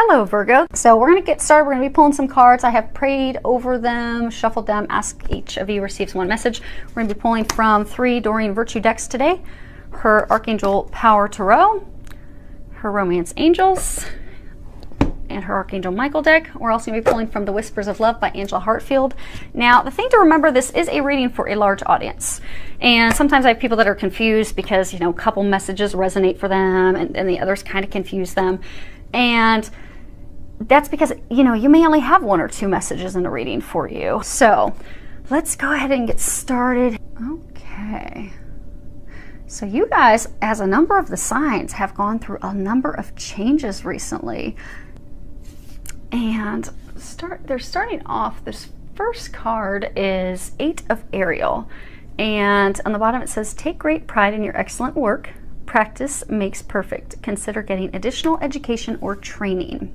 Hello Virgo. So we're going to get started. We're going to be pulling some cards. I have prayed over them, shuffled them, asked each of you receives one message. We're going to be pulling from 3 Doreen Virtue decks today. Her Archangel Power Tarot, her Romance Angels, and her Archangel Michael deck. We're also going to be pulling from the Whispers of Love by Angela Hartfield. Now, the thing to remember, this is a reading for a large audience. And sometimes I have people that are confused because, you know, a couple messages resonate for them and the others kind of confuse them. And that's because, you know, you may only have 1 or 2 messages in a reading for you. So let's go ahead and get started. Okay. So you guys, as a number of the signs, have gone through a number of changes recently. And they're starting off, this first card is 8 of Ariel. And on the bottom it says, take great pride in your excellent work. Practice makes perfect. Consider getting additional education or training.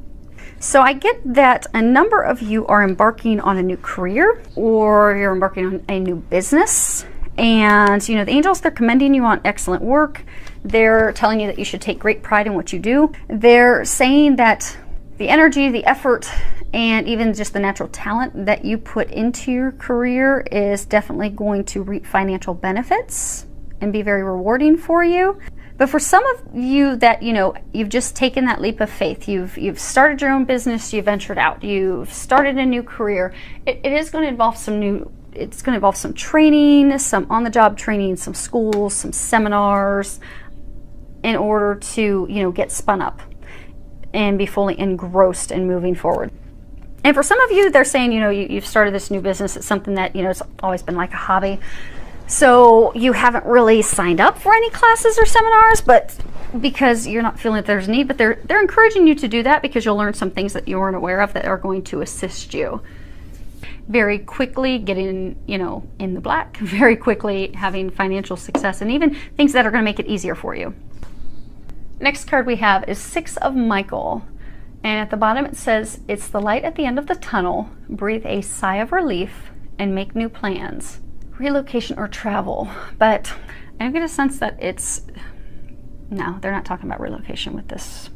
So I get that a number of you are embarking on a new career, or you're embarking on a new business. And, you know, the angels, they're commending you on excellent work. They're telling you that you should take great pride in what you do. They're saying that the energy, the effort, and even just the natural talent that you put into your career is definitely going to reap financial benefits and be very rewarding for you. But for some of you that, you know, you've just taken that leap of faith, you've started your own business, you've ventured out, you've started a new career, it is going to involve it's going to involve some training, some on-the-job training, some schools, some seminars, in order to, you know, get spun up and be fully engrossed in moving forward. And for some of you, they're saying, you know, you've started this new business. It's something that, you know, it's always been like a hobby. So you haven't really signed up for any classes or seminars, but because you're not feeling that there's a need, but they're encouraging you to do that because you'll learn some things that you weren't aware of that are going to assist you. Very quickly getting, you know, in the black, very quickly having financial success, and even things that are going to make it easier for you. Next card we have is 6 of Michael. And at the bottom it says, it's the light at the end of the tunnel. Breathe a sigh of relief and make new plans. Relocation or travel. But I get a sense that no, they're not talking about relocation with this.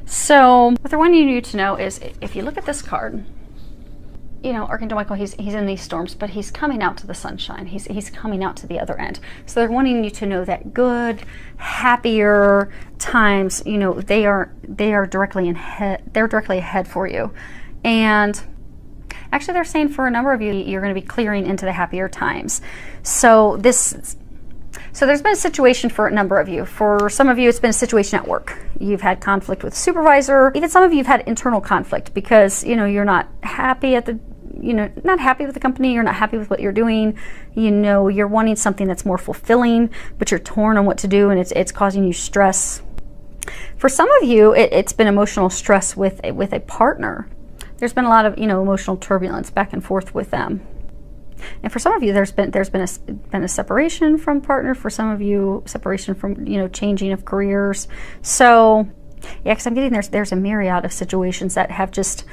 So what they're wanting you to know is, if you look at this card, you know, Archangel Michael, he's in these storms, but he's coming out to the sunshine. He's coming out to the other end. So they're wanting you to know that good, happier times, you know, they are directly ahead for you. And actually, they're saying for a number of you, you're going to be clearing into the happier times. So there's been a situation for a number of you. For some of you, it's been a situation at work. You've had conflict with a supervisor. Even some of you have had internal conflict because, you know, you're not happy not happy with the company. You're not happy with what you're doing. You know, you're wanting something that's more fulfilling, but you're torn on what to do, and it's causing you stress. For some of you, it's been emotional stress with a partner. There's been a lot of, you know, emotional turbulence back and forth with them. And for some of you, there's been a separation from partner. For some of you, separation from, you know, changing of careers. So yeah, because I'm getting there's a myriad of situations that have just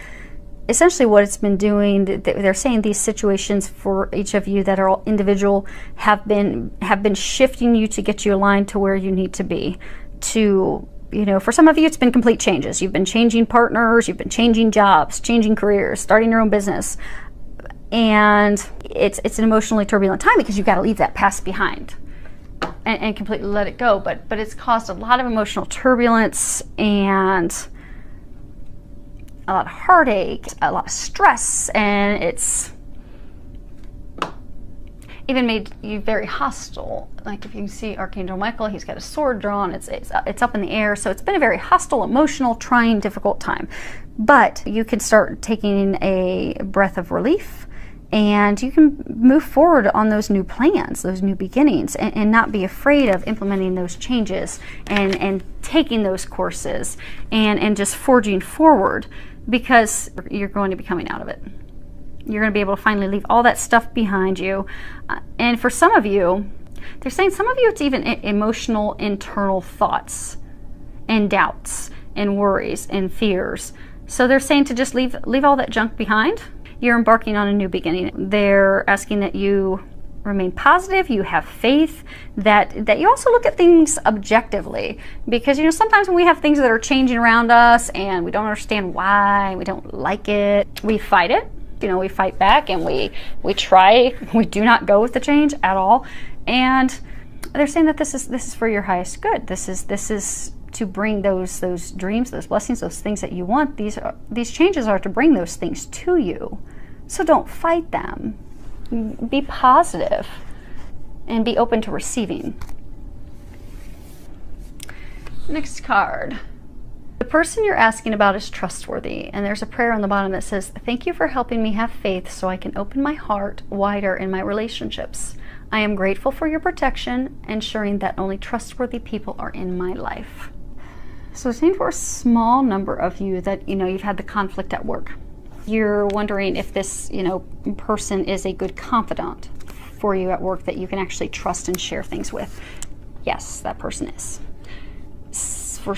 essentially what it's been doing. They're saying these situations for each of you that are all individual have been shifting you to get you aligned to where you need to be. To, you know, for some of you, it's been complete changes. You've been changing partners, you've been changing jobs, changing careers, starting your own business. And it's an emotionally turbulent time because you've got to leave that past behind and completely let it go. But it's caused a lot of emotional turbulence and a lot of heartache, a lot of stress, and it's even made you very hostile. Like if you can see Archangel Michael, he's got a sword drawn, it's up in the air. So it's been a very hostile, emotional, trying, difficult time. But you can start taking a breath of relief, and you can move forward on those new plans, those new beginnings, and not be afraid of implementing those changes and taking those courses and just forging forward, because you're going to be coming out of it. You're going to be able to finally leave all that stuff behind you. And for some of you, they're saying some of you, it's even emotional internal thoughts and doubts and worries and fears. So they're saying to just leave all that junk behind. You're embarking on a new beginning. They're asking that you remain positive, you have faith, that you also look at things objectively. Because, you know, sometimes when we have things that are changing around us and we don't understand why, we don't like it, we fight it. You know, we fight back and we do not go with the change at all. And they're saying that this is for your highest good. This is to bring those dreams, those blessings, those things that you want. These changes are to bring those things to you. So don't fight them. Be positive and be open to receiving. Next card. The person you're asking about is trustworthy, and there's a prayer on the bottom that says, "Thank you for helping me have faith so I can open my heart wider in my relationships. I am grateful for your protection, ensuring that only trustworthy people are in my life." So it's saying for a small number of you that, you know, you've had the conflict at work. You're wondering if this, you know, person is a good confidant for you at work that you can actually trust and share things with. Yes, that person is. For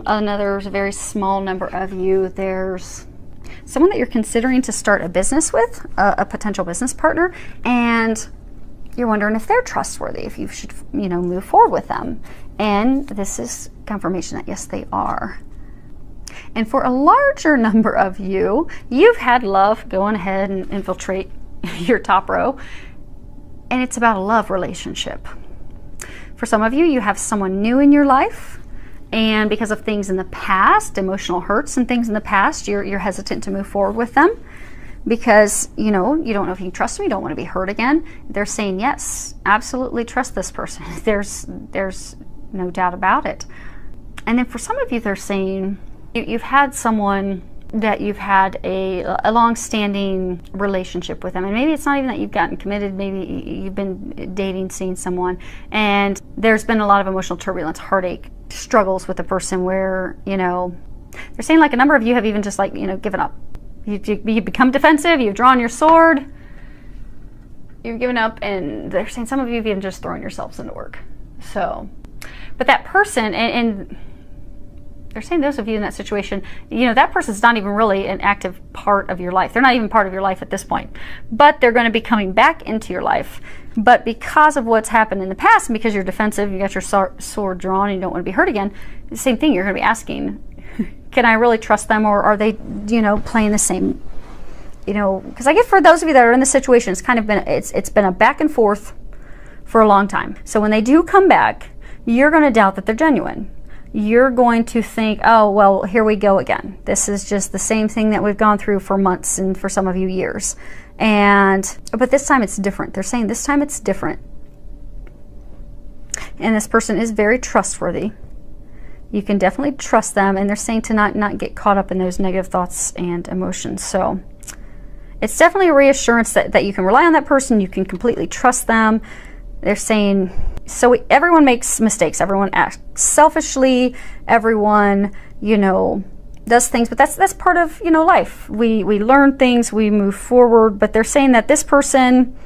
another very small number of you, there's someone that you're considering to start a business with, a potential business partner, and you're wondering if they're trustworthy, if you should, you know, move forward with them. And this is confirmation that yes, they are. And for a larger number of you, you've had love go on ahead and infiltrate your top row, and it's about a love relationship. For some of you, you have someone new in your life, and because of things in the past, emotional hurts and things in the past, you're hesitant to move forward with them because, you know, you don't know if you can trust them, you don't want to be hurt again. They're saying, yes, absolutely trust this person. There's no doubt about it. And then for some of you, they're saying you've had someone that you've had a long-standing relationship with them, and maybe it's not even that you've gotten committed, maybe you've been dating, seeing someone, and there's been a lot of emotional turbulence, heartache, struggles with the person where, you know, they're saying like a number of you have even just like, you know, given up. You've become defensive, you've drawn your sword, you've given up, and they're saying some of you have even just thrown yourselves into work. So, but that person, and they're saying those of you in that situation, you know, that person's not even really an active part of your life. They're not even part of your life at this point, but they're going to be coming back into your life. But because of what's happened in the past, and because you're defensive, you got your sword drawn, and you don't want to be hurt again, the same thing, you're going to be asking, can I really trust them, or are they, you know, playing the same, you know, because I get for those of you that are in this situation, it's kind of been, it's been a back and forth for a long time. So when they do come back, you're going to doubt that they're genuine. You're going to think, oh, well, here we go again. This is just the same thing that we've gone through for months and for some of you years. But this time it's different. They're saying this time it's different. And this person is very trustworthy. You can definitely trust them, and they're saying to not get caught up in those negative thoughts and emotions. So it's definitely a reassurance that you can rely on that person, you can completely trust them. They're saying, so everyone makes mistakes, everyone acts selfishly, everyone, you know, does things, but that's part of, you know, life. We learn things, we move forward, but they're saying that this person,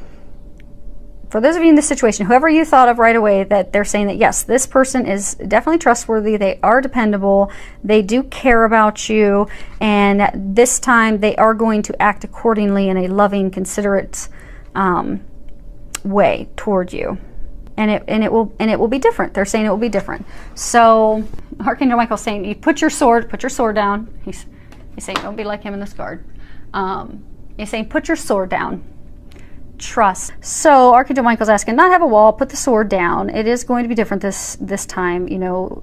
for those of you in this situation, whoever you thought of right away, that they're saying that yes, this person is definitely trustworthy, they are dependable, they do care about you, and this time they are going to act accordingly in a loving, considerate way toward you. And it will be different. They're saying it will be different. So Archangel Michael's saying, you put your sword down. He's saying, don't be like him in this card. He's saying, put your sword down. Trust. So Archangel Michael's asking, not have a wall, put the sword down. It is going to be different this time, you know,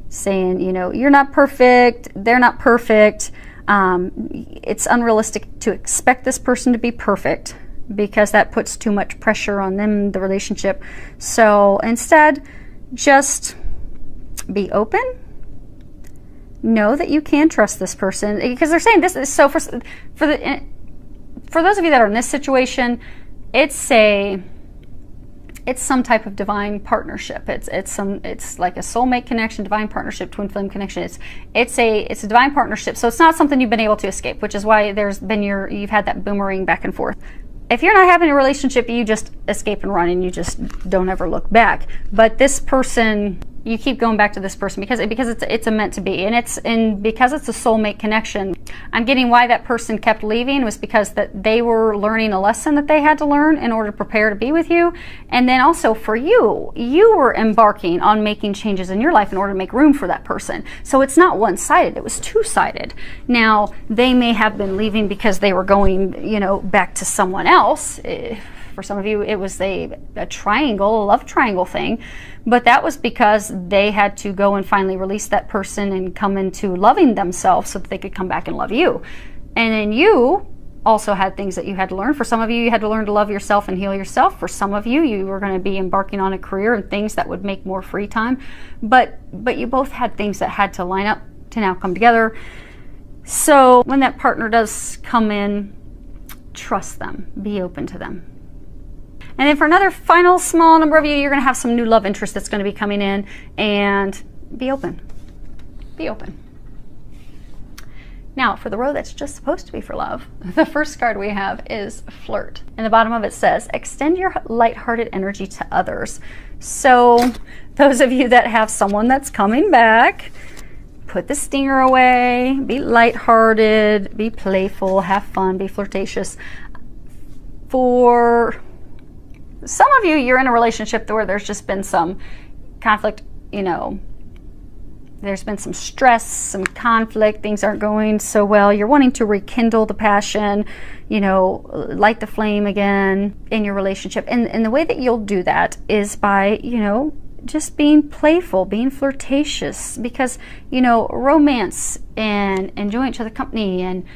saying, you know, you're not perfect, they're not perfect. It's unrealistic to expect this person to be perfect, because that puts too much pressure on them, the relationship. So instead, just be open. Know that you can trust this person, because they're saying this is so for those of you that are in this situation, it's some type of divine partnership. It's like a soulmate connection, divine partnership, twin flame connection. It's a divine partnership. So it's not something you've been able to escape, which is why you've had that boomerang back and forth. If you're not having a relationship, you just escape and run, and you just don't ever look back. But this person, you keep going back to this person because it's a meant to be, and because it's a soulmate connection. I'm getting why that person kept leaving was because that they were learning a lesson that they had to learn in order to prepare to be with you. And then also for you were embarking on making changes in your life in order to make room for that person. So it's not one-sided, it was two-sided. Now, they may have been leaving because they were going, back to someone else. For some of you, it was a triangle, a love triangle thing, but that was because they had to go and finally release that person and come into loving themselves so that they could come back and love you. And then you also had things that you had to learn. For some of you, you had to learn to love yourself and heal yourself. For some of you, you were going to be embarking on a career and things that would make more free time. But you both had things that had to line up to now come together. So when that partner does come in, trust them, be open to them. And then for another final small number of you, you're going to have some new love interest that's going to be coming in, and be open. Be open. Now, for the row that's just supposed to be for love, the first card we have is flirt. And the bottom of it says, extend your lighthearted energy to others. So those of you that have someone that's coming back, put the stinger away, be lighthearted, be playful, have fun, be flirtatious. For some of you, you're in a relationship where there's just been some conflict, there's been some stress, some conflict, things aren't going so well. You're wanting to rekindle the passion, light the flame again in your relationship. And the way that you'll do that is by, just being playful, being flirtatious, because, romance and enjoying each other's company and,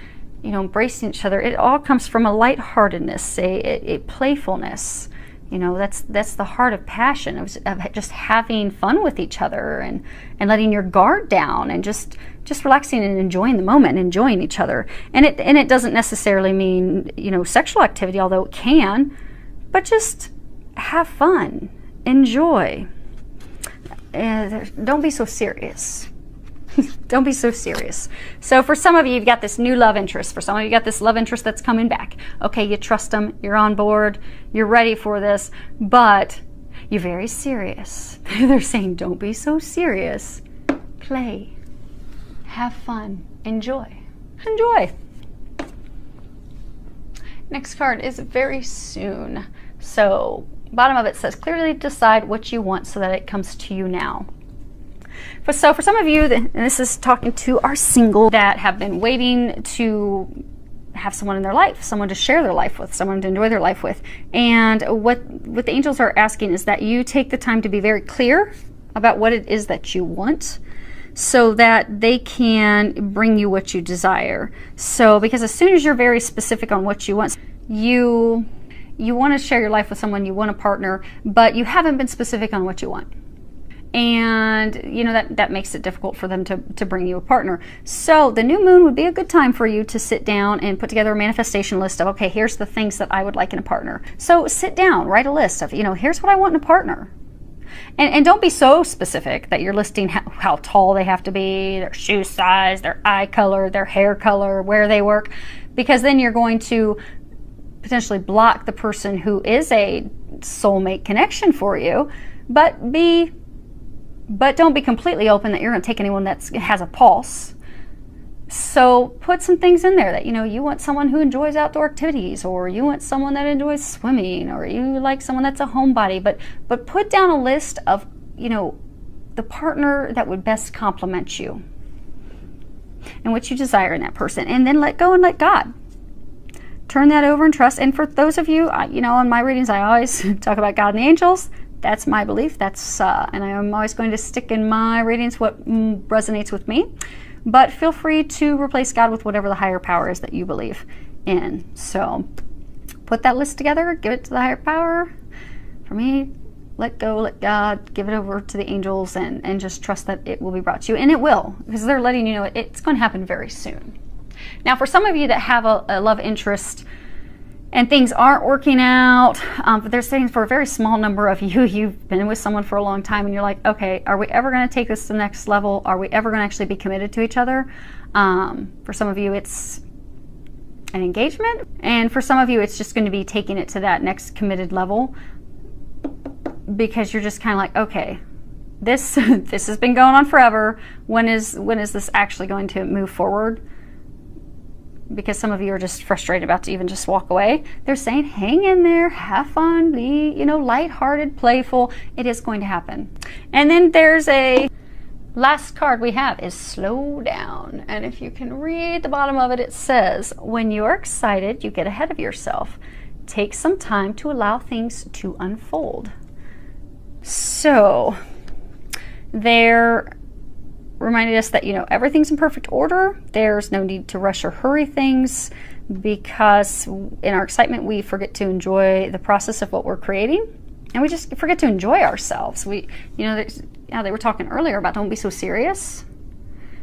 embracing each other, it all comes from a lightheartedness, a playfulness. That's the heart of passion, of just having fun with each other and letting your guard down and just relaxing and enjoying the moment and enjoying each other. And it doesn't necessarily mean, sexual activity, although it can, but just have fun, enjoy. Don't be so serious. Don't be so serious. So for some of you, you've got this new love interest. For some of you, you got this love interest that's coming back. Okay, you trust them, you're on board, you're ready for this, but you're very serious. They're saying, don't be so serious. Play, have fun, enjoy. Enjoy. Next card is very soon. So bottom of it says, clearly decide what you want so that it comes to you now. So for some of you, and this is talking to our single that have been waiting to have someone in their life, someone to share their life with, someone to enjoy their life with. And what the angels are asking is that you take the time to be very clear about what it is that you want so that they can bring you what you desire. So because as soon as you're very specific on what you want, you want to share your life with someone, you want a partner, but you haven't been specific on what you want. And that makes it difficult for them to bring you a partner. So the new moon would be a good time for you to sit down and put together a manifestation list of, okay, here's the things that I would like in a partner. So sit down, write a list of, here's what I want in a partner. And don't be so specific that you're listing how tall they have to be, their shoe size, their eye color, their hair color, where they work, because then you're going to potentially block the person who is a soulmate connection for you. But don't be completely open that you're going to take anyone that has a pulse. So put some things in there that, you want someone who enjoys outdoor activities, or you want someone that enjoys swimming, or you like someone that's a homebody. But put down a list of, the partner that would best complement you and what you desire in that person. And then let go and let God. Turn that over and trust. And for those of you, on my readings, I always talk about God and the angels. That's my belief. And I'm always going to stick in my readings what resonates with me. But feel free to replace God with whatever the higher power is that you believe in. So put that list together, give it to the higher power. For me, let go, let God, give it over to the angels, and just trust that it will be brought to you. And it will, because they're letting you know it's going to happen very soon. Now, for some of you that have a love interest and things aren't working out, but they're saying for a very small number of you, you've been with someone for a long time and you're like, okay, are we ever going to take this to the next level? Are we ever going to actually be committed to each other? For some of you, it's an engagement. And for some of you, it's just going to be taking it to that next committed level, because you're just kind of like, okay, this this has been going on forever. When is this actually going to move forward? Because some of you are just frustrated about to even just walk away. They're saying, hang in there, have fun, be, you know, lighthearted, playful. It is going to happen. And then there's a last card we have is slow down. And if you can read the bottom of it, it says, when you're excited, you get ahead of yourself. Take some time to allow things to unfold. So they're reminded us that, you know, everything's in perfect order. There's no need to rush or hurry things, because in our excitement we forget to enjoy the process of what we're creating, and we just forget to enjoy ourselves. We, you know, they were talking earlier about don't be so serious,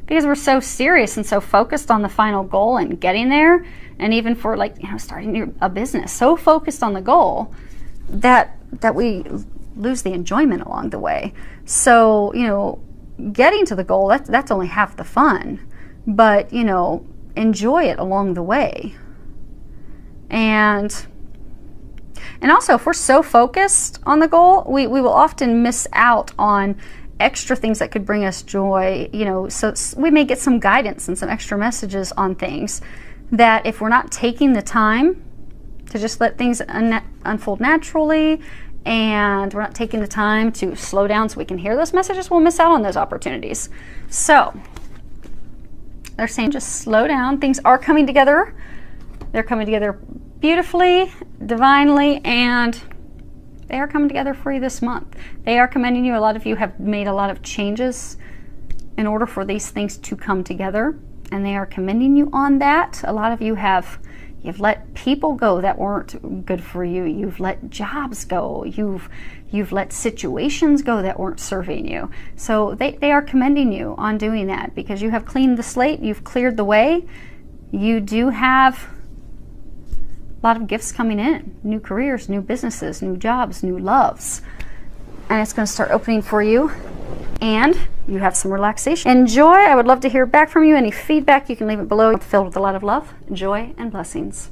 because we're so serious and so focused on the final goal and getting there, and even for, like, you know, starting a business, so focused on the goal that we lose the enjoyment along the way. So, you know, getting to the goal, that's only half the fun, but, you know, enjoy it along the way. And also, if we're so focused on the goal, we will often miss out on extra things that could bring us joy, you know. So we may get some guidance and some extra messages on things that, if we're not taking the time to just let things unfold naturally, and we're not taking the time to slow down so we can hear those messages, we'll miss out on those opportunities. So they're saying just slow down. Things are coming together. They're coming together beautifully, divinely, and they are coming together for you this month. They are commending you. A lot of you have made a lot of changes in order for these things to come together, and they are commending you on that. A lot of you you've let people go that weren't good for you. You've let jobs go. You've let situations go that weren't serving you. So they are commending you on doing that, because you have cleaned the slate. You've cleared the way. You do have a lot of gifts coming in. New careers, new businesses, new jobs, new loves. And it's going to start opening for you. And you have some relaxation. Enjoy. I would love to hear back from you. Any feedback, you can leave it below. Filled with a lot of love, joy, and blessings.